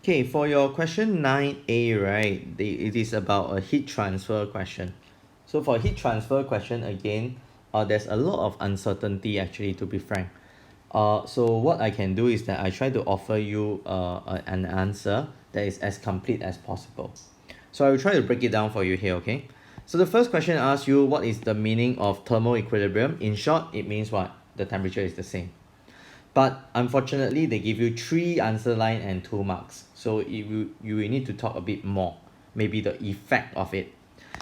Okay, for your question 9A, right, it is about a heat transfer question. So for heat transfer question again, there's a lot of uncertainty actually, to be frank. So what I can do is that I try to offer you an answer that is as complete as possible. So I will try to break it down for you here, okay? So the first question asks you what is the meaning of thermal equilibrium. In short, it means what? The temperature is the same. But unfortunately, they give you 3 answer line and 2 marks. So you will need to talk a bit more, maybe the effect of it.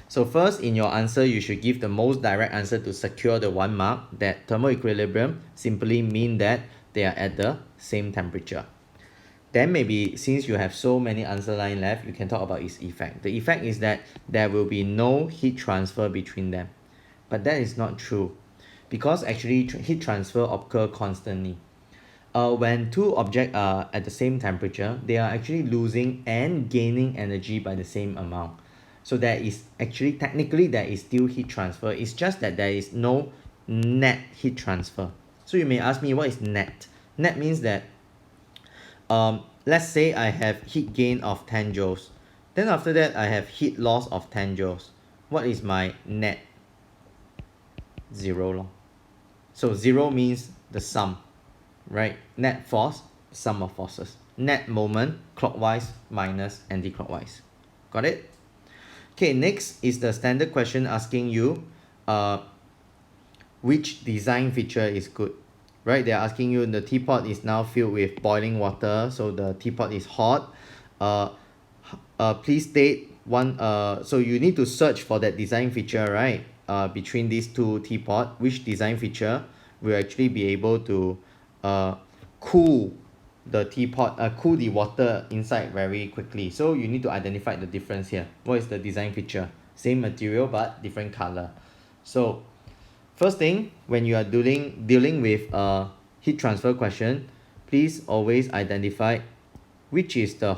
So first, in your answer, you should give the most direct answer to secure the 1 mark, that thermal equilibrium simply mean that they are at the same temperature. Then maybe since you have so many answer line left, you can talk about its effect. The effect is that there will be no heat transfer between them. But that is not true, because actually heat transfer occur constantly. When two objects are at the same temperature, they are actually losing and gaining energy by the same amount. So there is actually, technically, there is still heat transfer. It's just that there is no net heat transfer. So you may ask me, what is net? Net means that let's say I have heat gain of 10 joules. Then after that, I have heat loss of 10 joules. What is my net? 0 lor. So 0 means the sum, right? Net force, sum of forces. Net moment, clockwise minus anti-clockwise. Got it? Okay, next is the standard question asking you which design feature is good, right? They're asking you the teapot is now filled with boiling water, so the teapot is hot. Please state one, so you need to search for that design feature, right? Between these two teapot, which design feature will actually be able to cool the teapot, cool the water inside very quickly. So you need to identify the difference here. What is the design feature? Same material but different color. So first thing, when you are dealing with a heat transfer question, please always identify which is the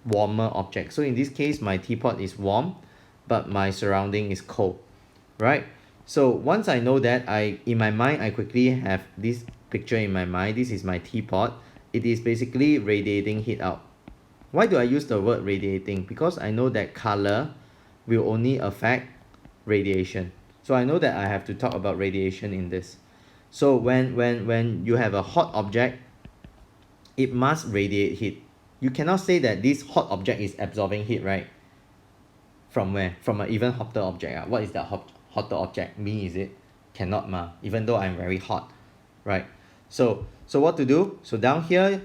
warmer object. So in this case, my teapot is warm, but my surrounding is cold, right? So once I know that, in my mind, I quickly have this picture in my mind. This is my teapot. It is basically radiating heat out. Why do I use the word radiating? Because I know that color will only affect radiation. So I know that I have to talk about radiation in this. So when you have a hot object, it must radiate heat. You cannot say that this hot object is absorbing heat, right? From where? From an even hotter object. What is that hotter object? Me, is it? Cannot ma, even though I'm very hot, right? So what to do? So down here,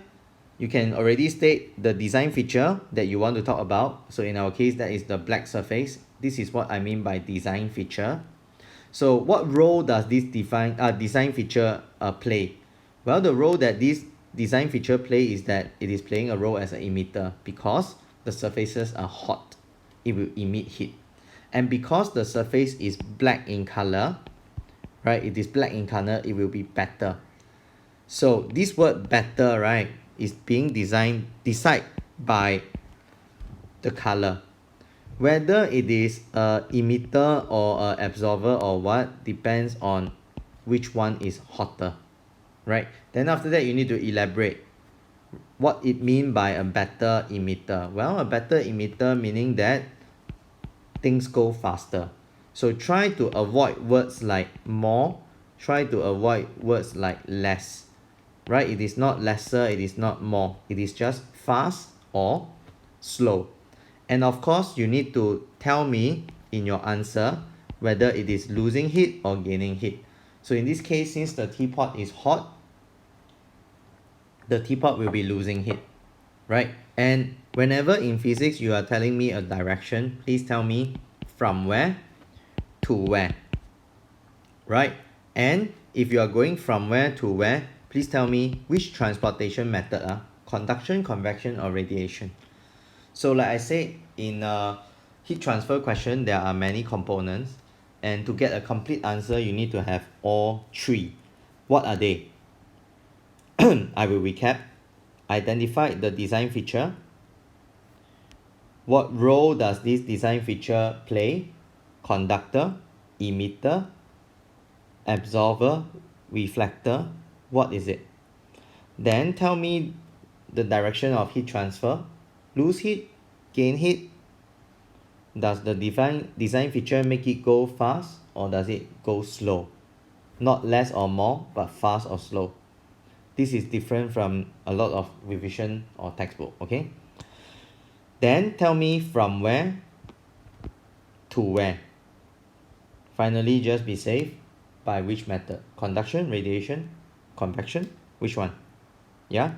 you can already state the design feature that you want to talk about. So in our case, that is the black surface. This is what I mean by design feature. So what role does this design feature play? Well, the role that this design feature play is that it is playing a role as an emitter, because the surfaces are hot, it will emit heat. And because the surface is black in color, right, it is black in color, it will be better. So this word better, right, is being decide by the color. Whether it is a emitter or a absorber or what depends on which one is hotter, right? Then after that, you need to elaborate what it mean by a better emitter. Well, a better emitter meaning that things go faster. So try to avoid words like more, try to avoid words like less, right? It is not lesser, it is not more, it is just fast or slow. And of course, you need to tell me in your answer whether it is losing heat or gaining heat. So in this case, since the teapot is hot, the teapot will be losing heat, right? And whenever in physics you are telling me a direction, please tell me from where to where, right? And if you are going from where to where, please tell me which transportation method, conduction, convection, or radiation. So like I said, in a heat transfer question, there are many components, and to get a complete answer, you need to have all 3. What are they? I will recap. Identify the design feature. What role does this design feature play? Conductor, emitter, absorber, reflector. What is it? Then tell me the direction of heat transfer. Lose heat, gain heat. Does the design feature make it go fast or does it go slow? Not less or more, but fast or slow. This is different from a lot of revision or textbook, okay? Then tell me from where to where. Finally, just be safe. By which method? Conduction, radiation, convection? Which one? Yeah?